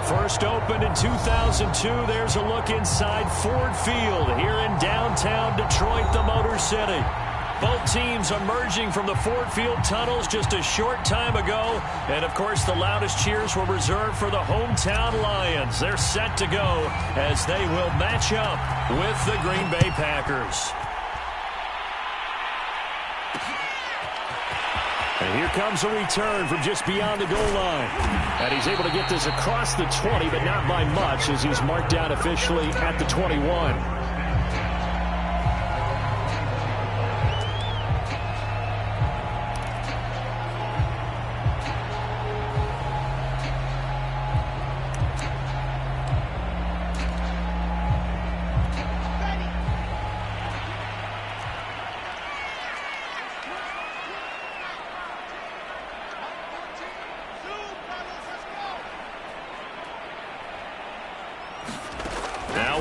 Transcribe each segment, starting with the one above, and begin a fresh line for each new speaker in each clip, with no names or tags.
First opened in 2002. There's a look inside Ford Field here in downtown Detroit, the Motor City. Both teams emerging from the Ford Field tunnels just a short time ago. And, of course, the loudest cheers were reserved for the hometown Lions. They're set to go as they will match up with the Green Bay Packers. And here comes a return from just beyond the goal line. And he's able to get this across the 20, but not by much as he's marked down officially at the 21.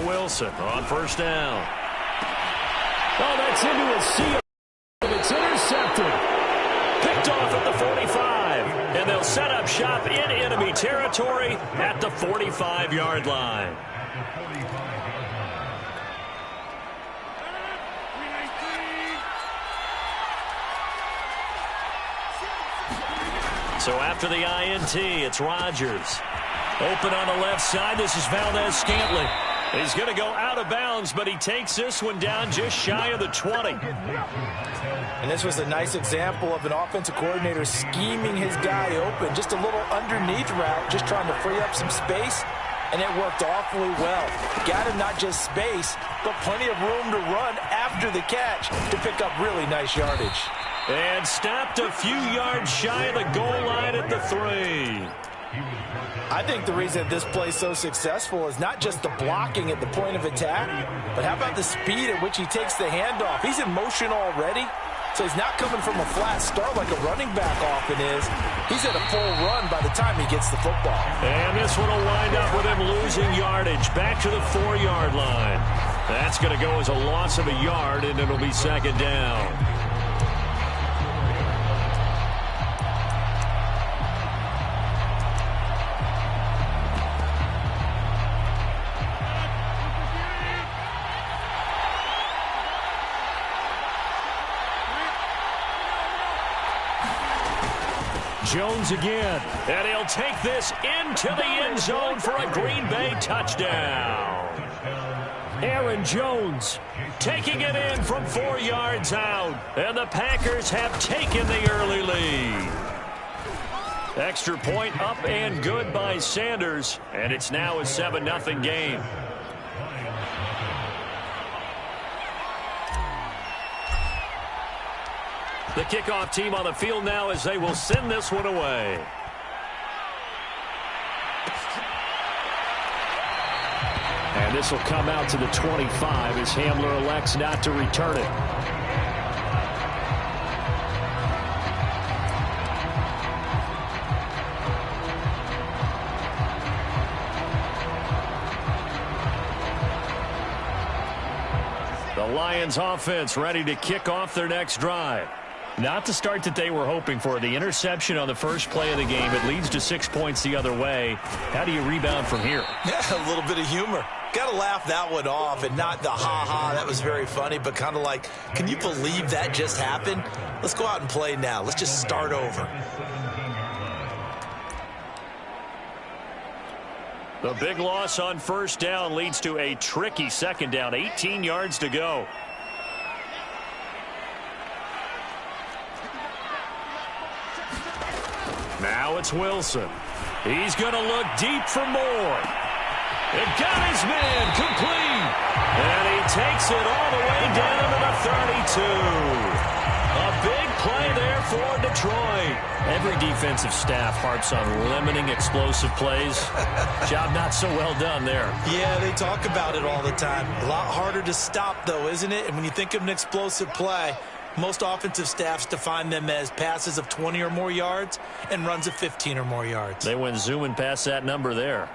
Wilson on first down. Oh, that's into a seal. It's intercepted. Picked off at the 45. And they'll set up shop in enemy territory at the 45-yard line. So after the INT, it's Rodgers. Open on the left side. This is Valdez-Scantling. He's going to go out of bounds, but he takes this one down just shy of the 20.
And this was a nice example of an offensive coordinator scheming his guy open. Just a little underneath route, just trying to free up some space, and it worked awfully well. Got him not just space, but plenty of room to run after the catch to pick up really nice yardage.
And stopped a few yards shy of the goal line at the 3.
I think the reason this play is so successful is not just the blocking at the point of attack, but how about the speed at which he takes the handoff? He's in motion already, so he's not coming from a flat start like a running back often is. He's at a full run by the time he gets the football.
And this one will wind up with him losing yardage back to the 4-yard line. That's going to go as a loss of a yard, and it'll be second down. Jones again, and he'll take this into the end zone for a Green Bay touchdown. Aaron Jones taking it in from 4 yards out, and the Packers have taken the early lead. Extra point up and good by Sanders, and it's now a 7-0 game. The kickoff team on the field now as they will send this one away. And this will come out to the 25 as Hamler elects not to return it. The Lions offense ready to kick off their next drive. Not the start that they were hoping for. The interception on the first play of the game. It leads to 6 points the other way. How do you rebound from here?
Yeah, a little bit of humor. Got to laugh that one off and not the ha-ha. That was very funny, but kind of like, can you believe that just happened? Let's go out and play now. Let's just start over.
The big loss on first down leads to a tricky second down. 18 yards to go. Now it's Wilson. He's going to look deep for more. It got his man complete. And he takes it all the way down to the 32. A big play there for Detroit. Every defensive staff harps on limiting explosive plays. Job not so well done there.
Yeah, they talk about it all the time. A lot harder to stop, though, isn't it? And when you think of an explosive play, most offensive staffs define them as passes of 20 or more yards and runs of 15 or more yards.
They went zooming past that number there.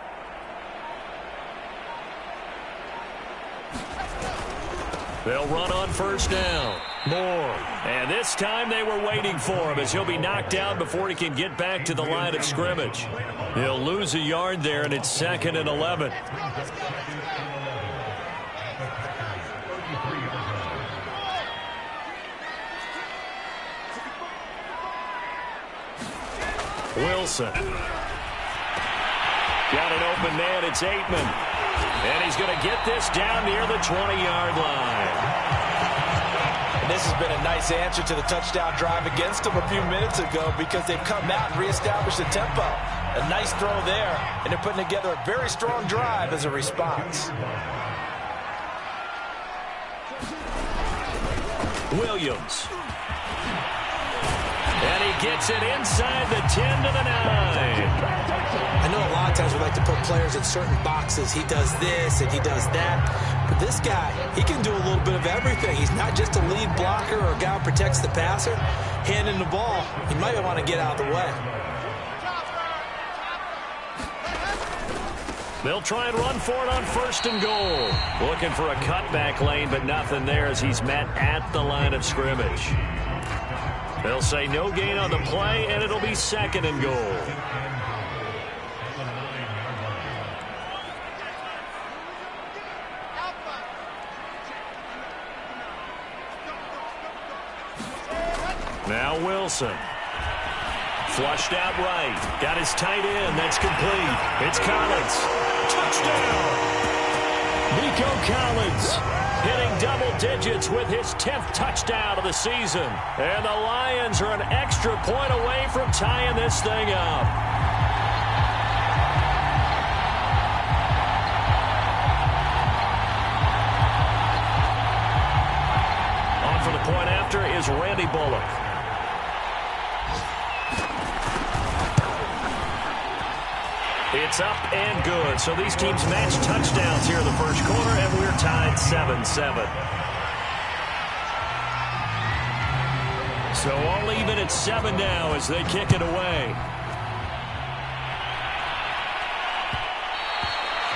They'll run on first down. Moore. And this time they were waiting for him as he'll be knocked down before he can get back to the line of scrimmage. He'll lose a yard there, and it's 2nd and 11. Wilson. Got an open man. It's Aitman. And he's going to get this down near the 20-yard line.
And this has been a nice answer to the touchdown drive against them a few minutes ago because they've come out and reestablished the tempo. A nice throw there, and they're putting together a very strong drive as a response.
Williams. And he gets it inside the 10 to the 9.
I know a lot of times we like to put players in certain boxes. He does this and he does that. But this guy, he can do a little bit of everything. He's not just a lead blocker or a guy who protects the passer. Handing the ball, he might want to get out of the way.
They'll try and run for it on 1st and goal. Looking for a cutback lane, but nothing there as he's met at the line of scrimmage. They'll say no gain on the play, and it'll be 2nd and goal. Now Wilson. Flushed out right. Got his tight end. That's complete. It's Collins. Touchdown! Nico Collins hitting double digits with his 10th touchdown of the season. And the Lions are an extra point away from tying this thing up. On for the point after is Randy Bullock. It's up and good. So these teams match touchdowns here in the first quarter, and we're tied 7-7. So all even at 7 now as they kick it away.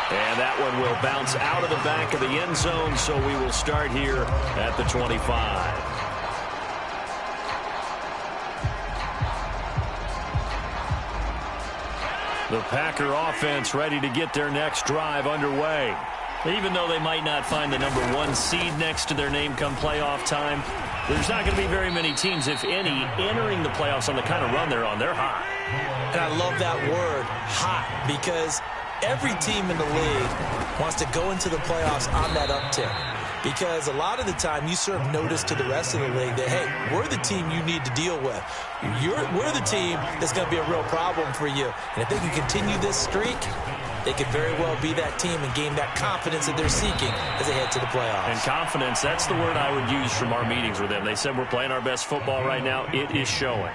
And that one will bounce out of the back of the end zone, so we will start here at the 25. The Packer offense ready to get their next drive underway. Even though they might not find the number 1 seed next to their name come playoff time, there's not going to be very many teams, if any, entering the playoffs on the kind of run they're on. They're hot.
And I love that word, hot, because every team in the league wants to go into the playoffs on that uptick. Because a lot of the time you serve notice to the rest of the league that, hey, we're the team you need to deal with. We're the team that's going to be a real problem for you. And if they can continue this streak, they could very well be that team and gain that confidence that they're seeking as they head to the playoffs.
And confidence, that's the word I would use from our meetings with them. They said we're playing our best football right now. It is showing.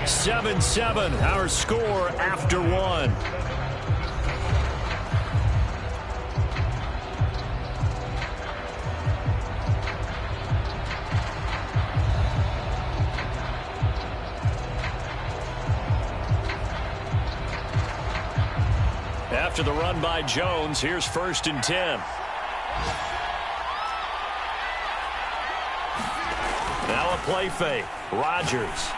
7-7, our score after 1. After the run by Jones, here's 1st and 10. Now a play fake. Rodgers.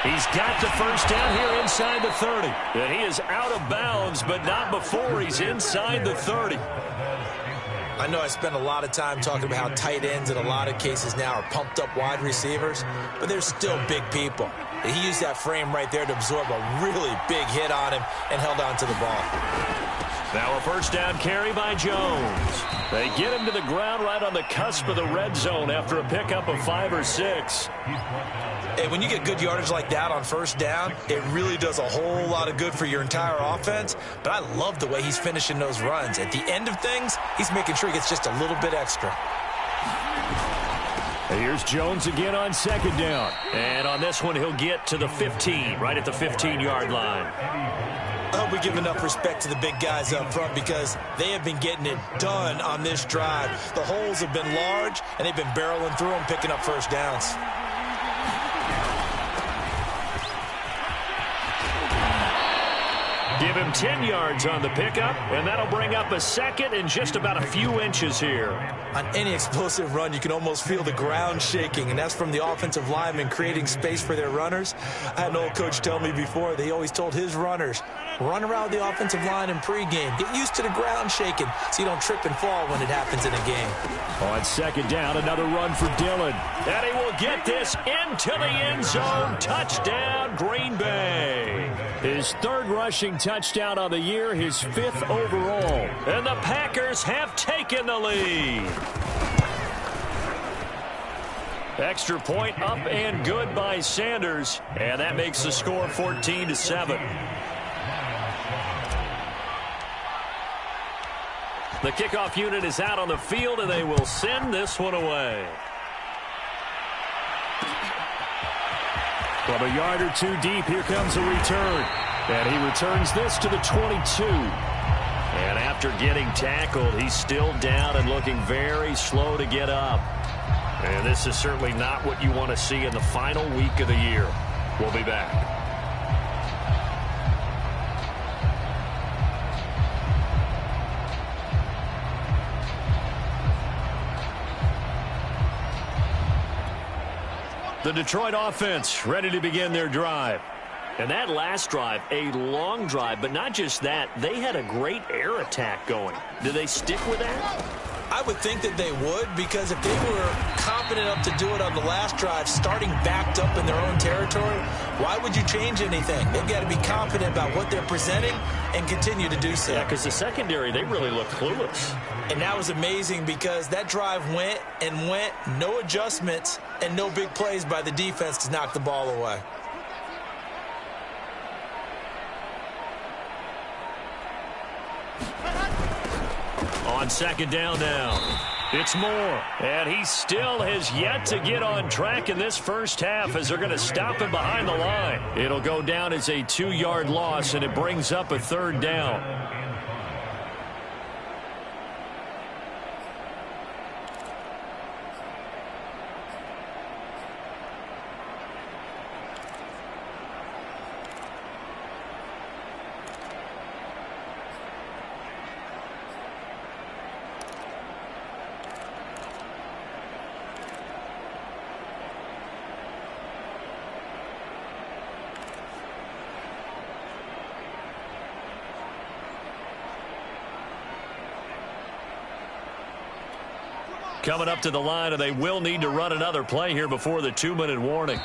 He's got the first down here inside the 30. And he is out of bounds, but not before he's inside the 30.
I know I spend a lot of time talking about how tight ends in a lot of cases now are pumped up wide receivers, but they're still big people. He used that frame right there to absorb a really big hit on him and held on to the ball.
Now a first down carry by Jones. They get him to the ground right on the cusp of the red zone after a pickup of 5 or 6.
Hey, when you get good yardage like that on first down, it really does a whole lot of good for your entire offense. But I love the way he's finishing those runs. At the end of things, he's making sure he gets just a little bit extra.
Here's Jones again on 2nd down. And on this one, he'll get to the 15, right at the 15-yard line.
I hope we give enough respect to the big guys up front because they have been getting it done on this drive. The holes have been large, and they've been barreling through them, picking up first downs.
Give him 10 yards on the pickup, and that'll bring up a second and just about a few inches here.
On any explosive run, you can almost feel the ground shaking, and that's from the offensive linemen creating space for their runners. I had an old coach tell me before, they always told his runners, run around the offensive line in pregame. Get used to the ground shaking so you don't trip and fall when it happens in a game.
On second down, another run for Dillon. And he will get this into the end zone. Touchdown, Green Bay. His third rushing touchdown on the year, his 5th overall. And the Packers have taken the lead. Extra point up and good by Sanders. And that makes the score 14-7. The kickoff unit is out on the field, and they will send this one away. From a yard or two deep, here comes a return. And he returns this to the 22. And after getting tackled, he's still down and looking very slow to get up. And this is certainly not what you want to see in the final week of the year. We'll be back. The Detroit offense ready to begin their drive. And that last drive, a long drive, but not just that. They had a great air attack going. Do they stick with that?
I would think that they would, because if they were confident enough to do it on the last drive, starting backed up in their own territory, why would you change anything? They've got to be confident about what they're presenting and continue to do so.
Yeah, because the secondary, they really looked clueless.
And that was amazing because that drive went and went, no adjustments, and no big plays by the defense to knock the ball away.
On second down now, it's Moore. And he still has yet to get on track in this first half as they're going to stop him behind the line. It'll go down as a 2-yard loss, and it brings up a third down. Coming up to the line, and they will need to run another play here before the 2-minute warning.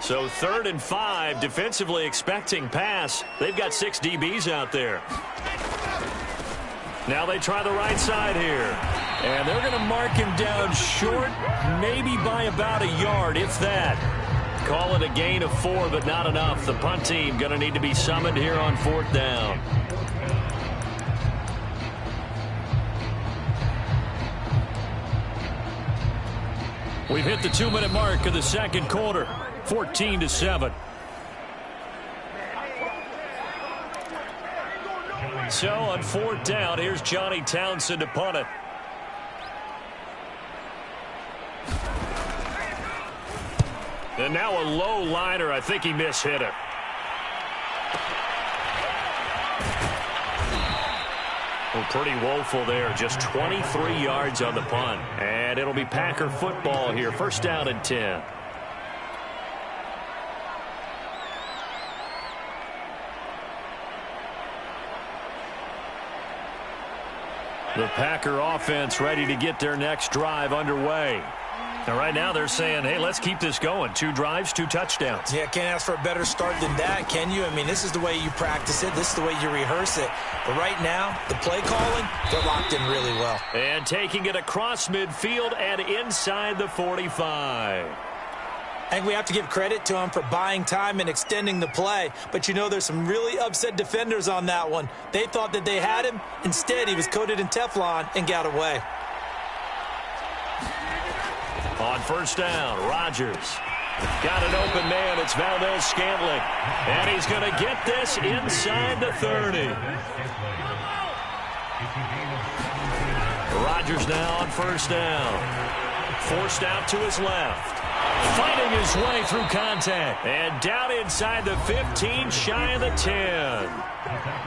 So 3rd and 5, defensively expecting pass. They've got 6 DBs out there. Now they try the right side here. And they're going to mark him down short, maybe by about a yard, if that. Call it a gain of 4, but not enough. The punt team going to need to be summoned here on 4th down. We've hit the 2-minute mark of the second quarter. 14-7. So on 4th down, here's Johnny Townsend to punt it. And now a low liner. I think he mishit it. Well, pretty woeful there. Just 23 yards on the punt. And it'll be Packer football here. 1st down and 10. The Packer offense ready to get their next drive underway. Now, right now they're saying, hey, let's keep this going. 2 drives, 2 touchdowns.
Yeah, can't ask for a better start than that, can you? I mean, this is the way you practice it. This is the way you rehearse it. But right now, the play calling, they're locked in really well.
And taking it across midfield and inside the 45.
I think we have to give credit to him for buying time and extending the play. But, you know, there's some really upset defenders on that one. They thought that they had him. Instead, he was coated in Teflon and got away.
On 1st down, Rodgers. Got an open man. It's Valdes-Scantling. And he's going to get this inside the 30. Rodgers now on 1st down. Forced out to his left. Fighting his way through contact. And down inside the 15, shy of the 10.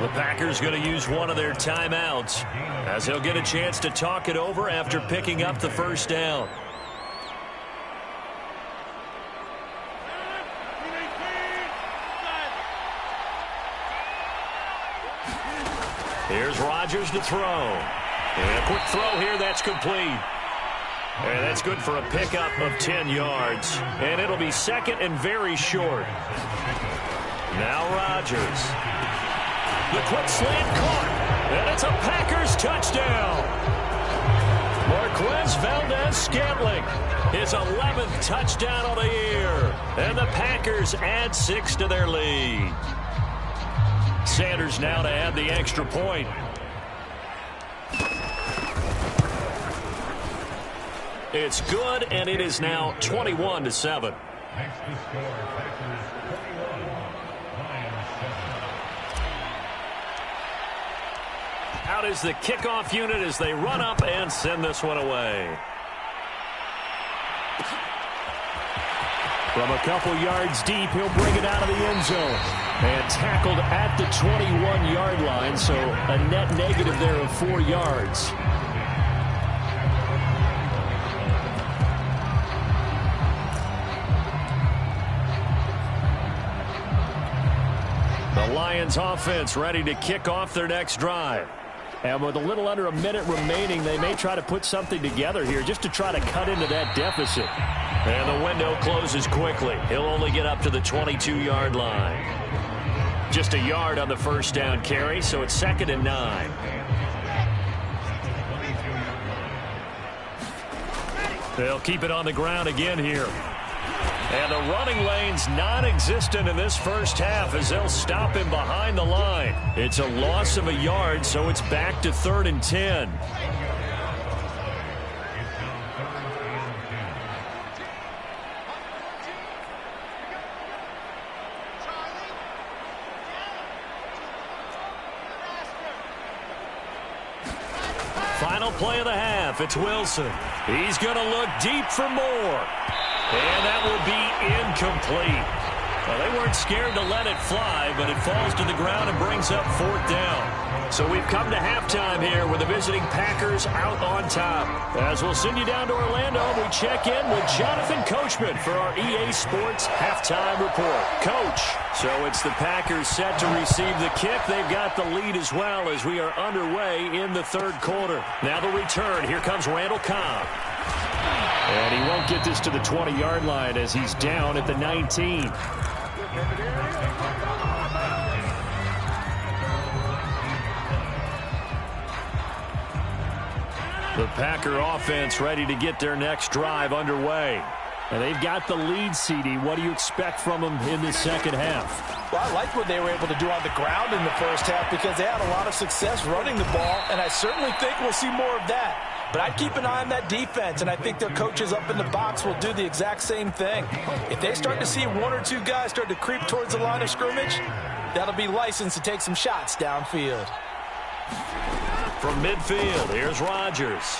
The Packers going to use one of their timeouts as he'll get a chance to talk it over after picking up the 1st down. Here's Rodgers to throw. And a quick throw here that's complete. And that's good for a pickup of 10 yards. And it'll be 2nd and very short. Now Rodgers. The quick slant caught. And it's a Packers touchdown. Marquez Valdes-Scantling. His 11th touchdown of the year. And the Packers add 6 to their lead. Sanders now to add the extra point. It's good, and it is now 21-7. Out is the kickoff unit as they run up and send this one away. From a couple yards deep, he'll bring it out of the end zone. And tackled at the 21-yard line, so a net negative there of 4 yards. The Lions offense ready to kick off their next drive. And with a little under a minute remaining, they may try to put something together here just to try to cut into that deficit. And the window closes quickly. He'll only get up to the 22-yard line. Just a yard on the 1st down carry, so it's 2nd and 9. They'll keep it on the ground again here. And the running lane's non-existent in this 1st half as they'll stop him behind the line. It's a loss of a yard, so it's back to 3rd and 10. Final play of the half. It's Wilson. He's going to look deep for more. And that will be incomplete. Well, they weren't scared to let it fly, but it falls to the ground and brings up 4th down. So we've come to halftime here with the visiting Packers out on top. As we'll send you down to Orlando, we check in with Jonathan Coachman for our EA Sports Halftime Report. Coach, so it's the Packers set to receive the kick. They've got the lead as well as we are underway in the 3rd quarter. Now the return. Here comes Randall Cobb. And he won't get this to the 20-yard line as he's down at the 19. The Packer offense ready to get their next drive underway. And they've got the lead, CD. What do you expect from them in the 2nd half?
Well, I like what they were able to do on the ground in the 1st half because they had a lot of success running the ball, and I certainly think we'll see more of that. But I'd keep an eye on that defense, and I think their coaches up in the box will do the exact same thing. If they start to see 1 or 2 guys start to creep towards the line of scrimmage, that'll be licensed to take some shots downfield.
From midfield, here's Rodgers.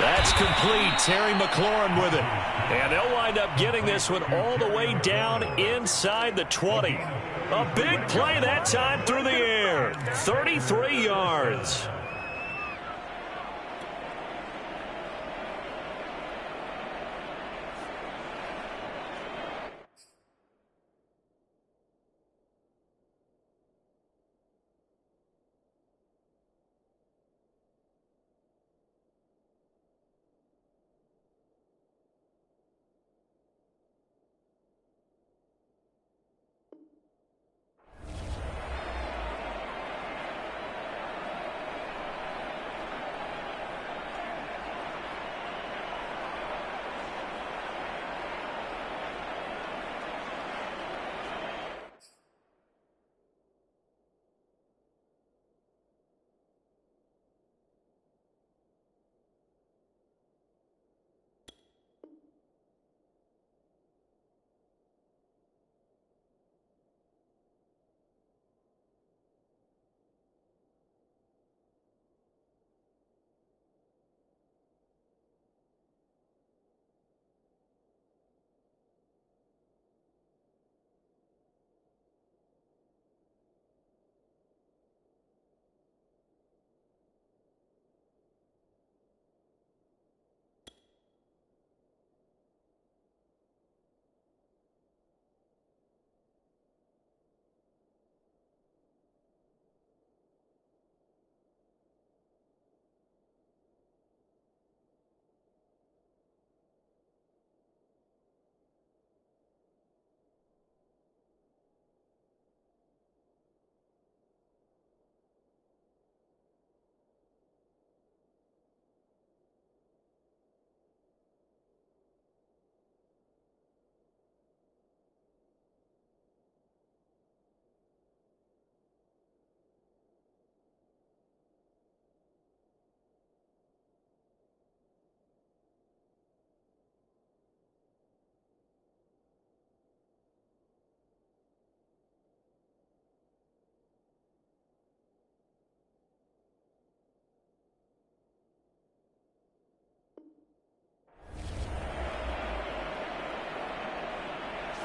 That's complete. Terry McLaurin with it. And they'll wind up getting this one all the way down inside the 20. A big play that time through the air. 33 yards.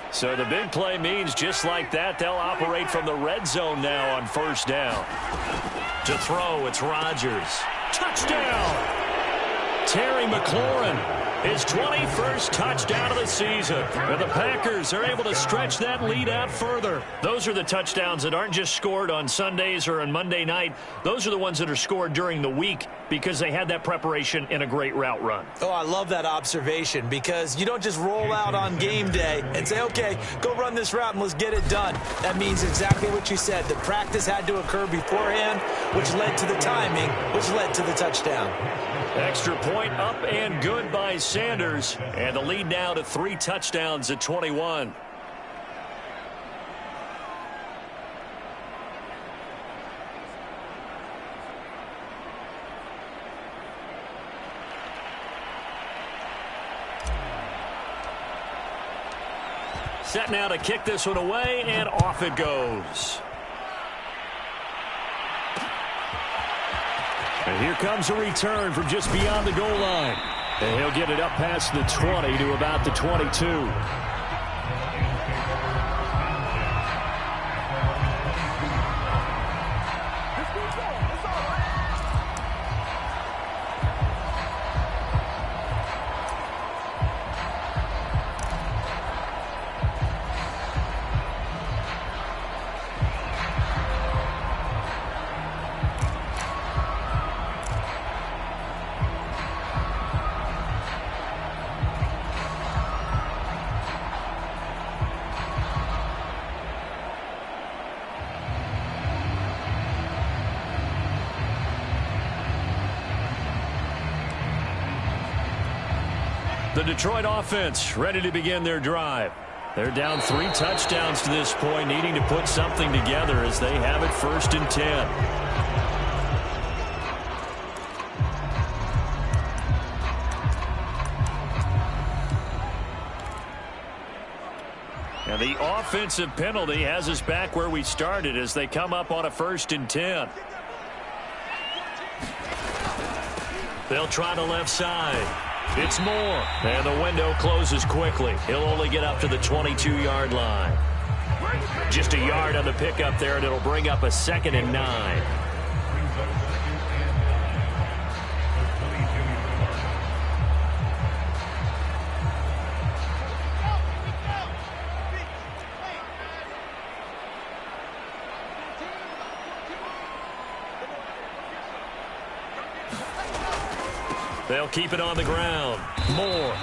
So the big play means just like that, they'll operate from the red zone now on first down. To throw, it's Rodgers. Touchdown! Terry McLaurin, his 21st touchdown of the season. And the Packers are able to stretch that lead out further. Those are the touchdowns that aren't just scored on Sundays or on Monday night. Those are the ones that are scored during the week because they had that preparation in a great route run.
Oh, I love that observation because you don't just roll out on game day and say, okay, go run this route and let's get it done. That means exactly what you said. The practice had to occur beforehand, which led to the timing, which led to the touchdown.
Extra point up and good by Sanders. And the lead now to 3 touchdowns at 21. Set now to kick this one away, and off it goes. And here comes a return from just beyond the goal line. And he'll get it up past the 20 to about the 22. The Detroit offense ready to begin their drive. They're down 3 touchdowns to this point, needing to put something together as they have it 1st and 10. And the offensive penalty has us back where we started as they come up on a 1st and 10. They'll try the left side. It's Moore. And the window closes quickly. He'll only get up to the 22-yard line. Just a yard on the pickup there, and it'll bring up a 2nd and 9. They'll keep it on the ground. Moore.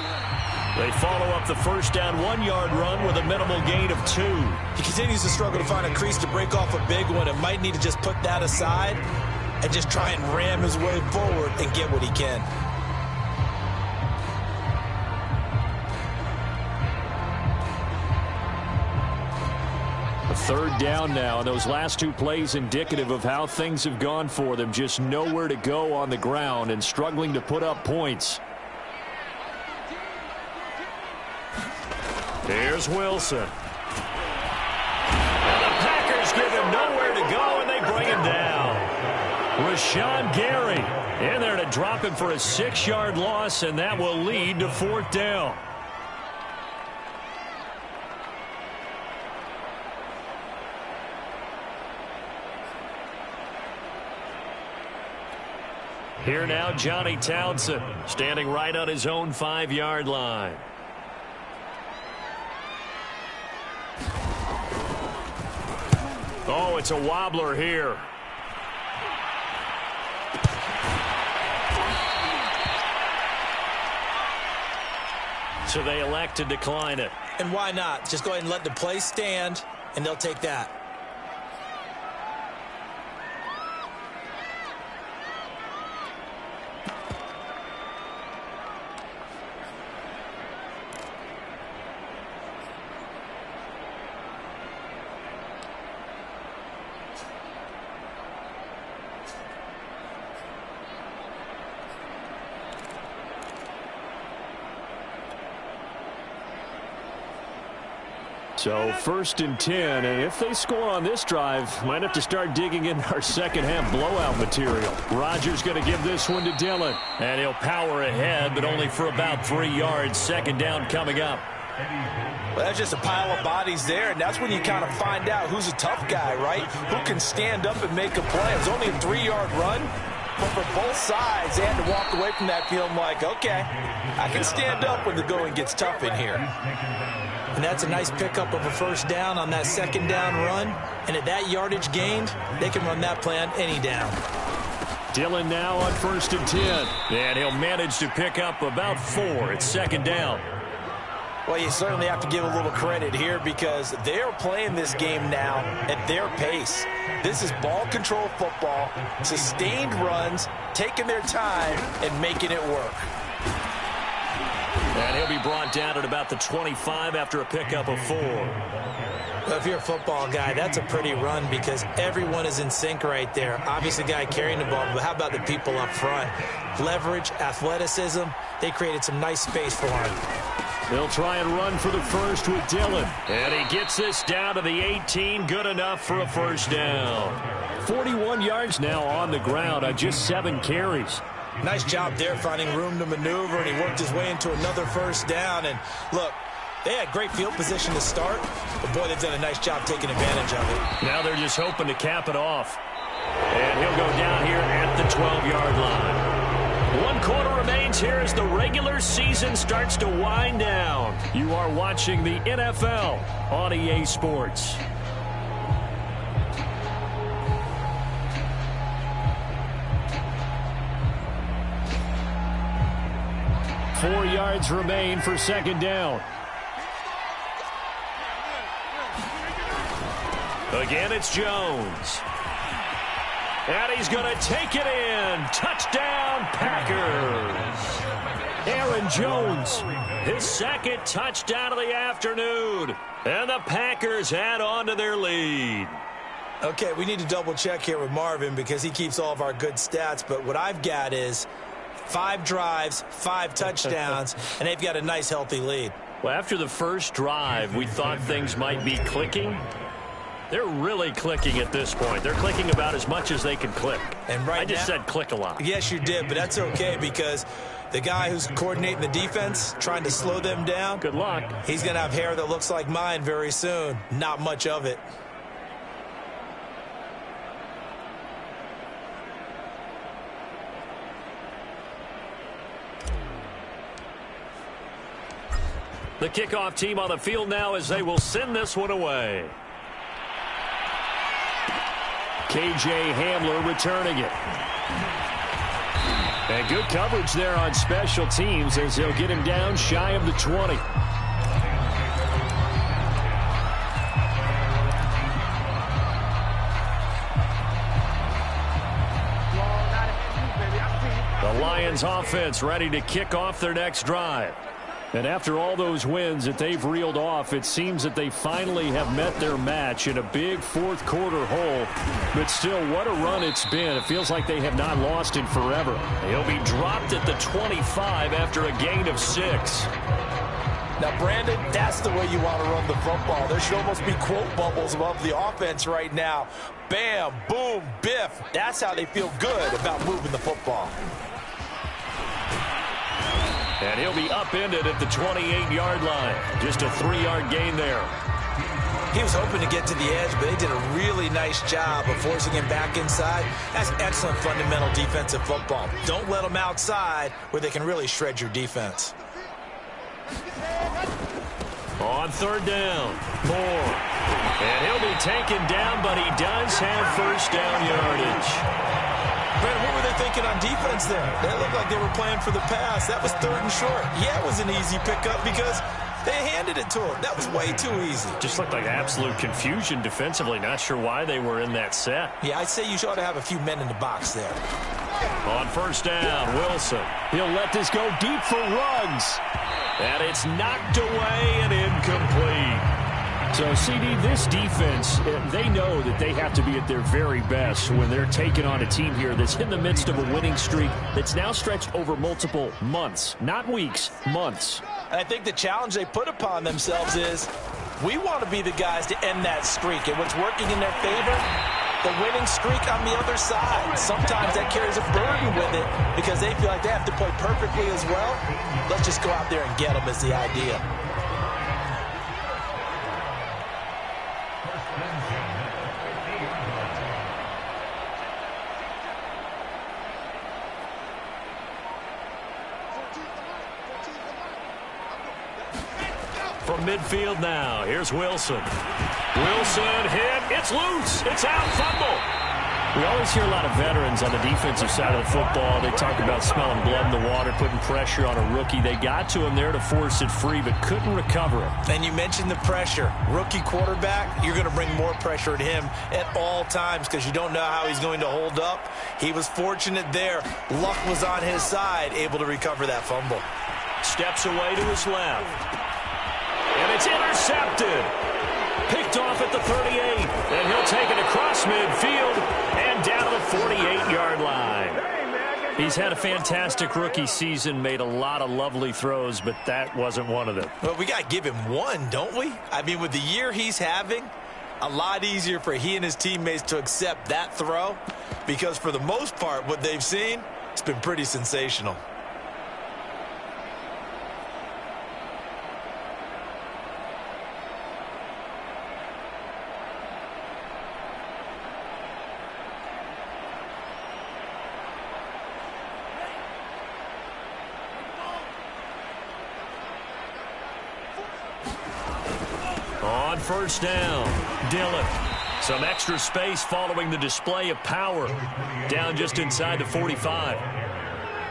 They follow up the first down 1-yard run with a minimal gain of 2.
He continues to struggle to find a crease to break off a big one and might need to just put that aside and just try and ram his way forward and get what he can.
Third down now, and those last 2 plays indicative of how things have gone for them. Just nowhere to go on the ground and struggling to put up points. Here's Wilson. And the Packers give him nowhere to go, and they bring him down. Rashawn Gary in there to drop him for a 6-yard loss, and that will lead to 4th down. Here now, Johnny Townsend, standing right on his own 5-yard line. Oh, it's a wobbler here. So they elect to decline it.
And why not? Just go ahead and let the play stand, and they'll take that.
So 1st and 10, and if they score on this drive, might have to start digging in our second-half blowout material. Rodgers going to give this one to Dillon, and he'll power ahead, but only for about 3 yards. 2nd down coming up.
Well, that's just a pile of bodies there, and that's when you kind of find out who's a tough guy, right? Who can stand up and make a play. It's only a 3-yard run, but for both sides, they had to walk away from that feeling like, okay, I can stand up when the going gets tough in here.
And that's a nice pickup of a 1st down on that 2nd down run. And at that yardage gained, they can run that play on any down.
Dillon now on 1st and 10. And he'll manage to pick up about 4. It's 2nd down.
Well, you certainly have to give a little credit here because they're playing this game now at their pace. This is ball control football, sustained runs, taking their time, and making it work.
And he'll be brought down at about the 25 after a pickup of 4.
Well, if you're a football guy, that's a pretty run because everyone is in sync right there. Obviously, the guy carrying the ball, but how about the people up front? Leverage, athleticism, they created some nice space for him.
They'll try and run for the first with Dillon. And he gets this down to the 18, good enough for a 1st down. 41 yards now on the ground on just 7 carries.
Nice job there finding room to maneuver, and he worked his way into another 1st down. And look, they had great field position to start, but boy, they've done a nice job taking advantage of it.
Now they're just hoping to cap it off. And he'll go down here at the 12-yard line. 1 quarter remains here as the regular season starts to wind down. You are watching the NFL on EA Sports. Four yards remain for 2nd down. Again, it's Jones. And he's going to take it in. Touchdown, Packers. Aaron Jones, his 2nd touchdown of the afternoon. And the Packers add on to their lead.
Okay, we need to double check here with Marvin because he keeps all of our good stats. But what I've got is 5 drives, 5 touchdowns, and they've got a nice, healthy lead.
Well, after the first drive, we thought things might be clicking. They're really clicking at this point. They're clicking about as much as they can click.
And right
I just said click a lot.
Yes, you did, but that's okay because the guy who's coordinating the defense, trying to slow them down,
good luck.
He's going to have hair that looks like mine very soon. Not much of it.
The kickoff team on the field now as they will send this one away. K.J. Hamler returning it. And good coverage there on special teams as they'll get him down shy of the 20. The Lions offense ready to kick off their next drive. And after all those wins that they've reeled off, it seems that they finally have met their match in a big fourth quarter hole. But still, what a run it's been. It feels like they have not lost in forever. He'll be dropped at the 25 after a gain of 6.
Now, Brandon, that's the way you want to run the football. There should almost be quote bubbles above the offense right now. Bam, boom, biff. That's how they feel good about moving the football.
And he'll be upended at the 28-yard line. Just a 3-yard gain there.
He was hoping to get to the edge, but they did a really nice job of forcing him back inside. That's excellent fundamental defensive football. Don't let them outside where they can really shred your defense.
On third down, Moore. And he'll be taken down, but he does have first down yardage.
Brad, what were they thinking on defense there? They looked like they were playing for the pass. That was 3rd and short. Yeah, it was an easy pickup because they handed it to him. That was way too easy.
Just looked like absolute confusion defensively. Not sure why they were in that set.
Yeah, I'd say you ought to have a few men in the box there.
On first down, Wilson. He'll let this go deep for Ruggs. And it's knocked away and incomplete. So, CD, this defense, they know that they have to be at their very best when they're taking on a team here that's in the midst of a winning streak that's now stretched over multiple months, not weeks, months.
And I think the challenge they put upon themselves is we want to be the guys to end that streak. And what's working in their favor, the winning streak on the other side. Sometimes that carries a burden with it because they feel like they have to play perfectly as well. Let's just go out there and get them is the idea.
From midfield now, here's Wilson. Wilson hit. It's loose. It's out. Fumble. We always hear a lot of veterans on the defensive side of the football. They talk about smelling blood in the water, putting pressure on a rookie. They got to him there to force it free, but couldn't recover it.
And you mentioned the pressure. Rookie quarterback, you're going to bring more pressure at him at all times because you don't know how he's going to hold up. He was fortunate there. Luck was on his side, able to recover that fumble.
Steps away to his left. And it's intercepted. Picked off at the 38. And he'll take it across midfield and down to the 48-yard line. He's had a fantastic rookie season, made a lot of lovely throws, but that wasn't one of them.
Well, we got to give him one, don't we? I mean, with the year he's having, a lot easier for he and his teammates to accept that throw because for the most part, what they've seen, it's been pretty sensational.
On first down, Dillon. Some extra space following the display of power. Down just inside the 45.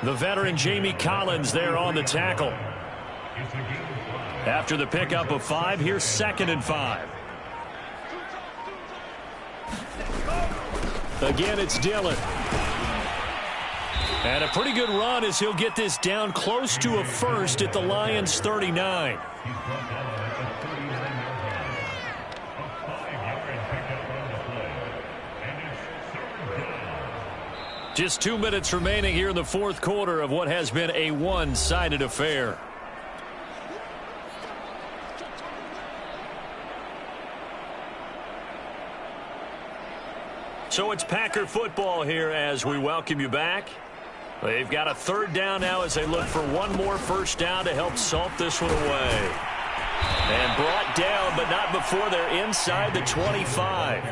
The veteran Jamie Collins there on the tackle. After the pickup of 5, here's 2nd and 5. Again, it's Dillon. And a pretty good run as he'll get this down close to a first at the Lions' 39. Just 2 minutes remaining here in the fourth quarter of what has been a one-sided affair. So it's Packer football here as we welcome you back. They've got a third down now as they look for one more first down to help salt this one away. And brought down, but not before they're inside the 25.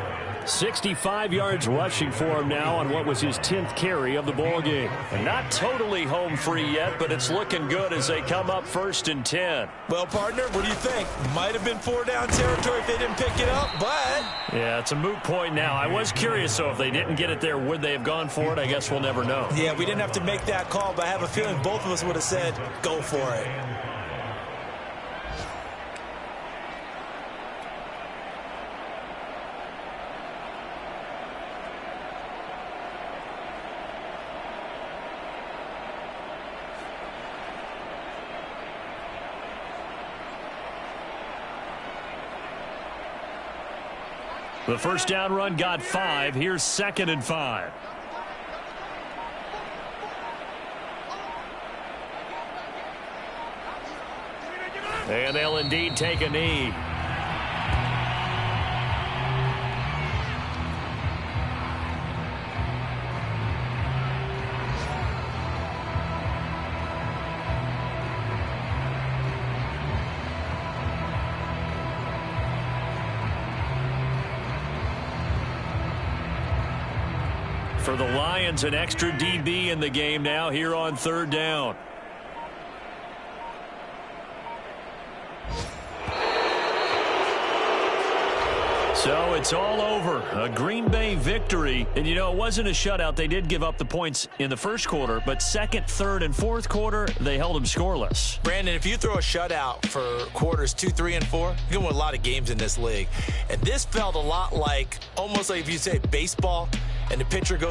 65 yards rushing for him now on what was his 10th carry of the ball game. And not totally home free yet, but it's looking good as they come up 1st and 10.
Well, partner, what do you think? Might have been 4-down territory if they didn't pick it up, but...
Yeah, it's a moot point now. I was curious, so if they didn't get it there, would they have gone for it? I guess we'll never know.
Yeah, we didn't have to make that call, but I have a feeling both of us would have said, go for it.
The first down run got 5. Here's 2nd and 5. And they'll indeed take a knee. For the Lions, an extra DB in the game now here on 3rd down. So it's all over. A Green Bay victory. And, you know, it wasn't a shutout. They did give up the points in the first quarter, but 2nd, 3rd, and 4th quarter, they held them scoreless.
Brandon, if you throw a shutout for quarters 2, 3, and 4, you can win a lot of games in this league. And this felt a lot like, almost like if you say baseball, and the pitcher goes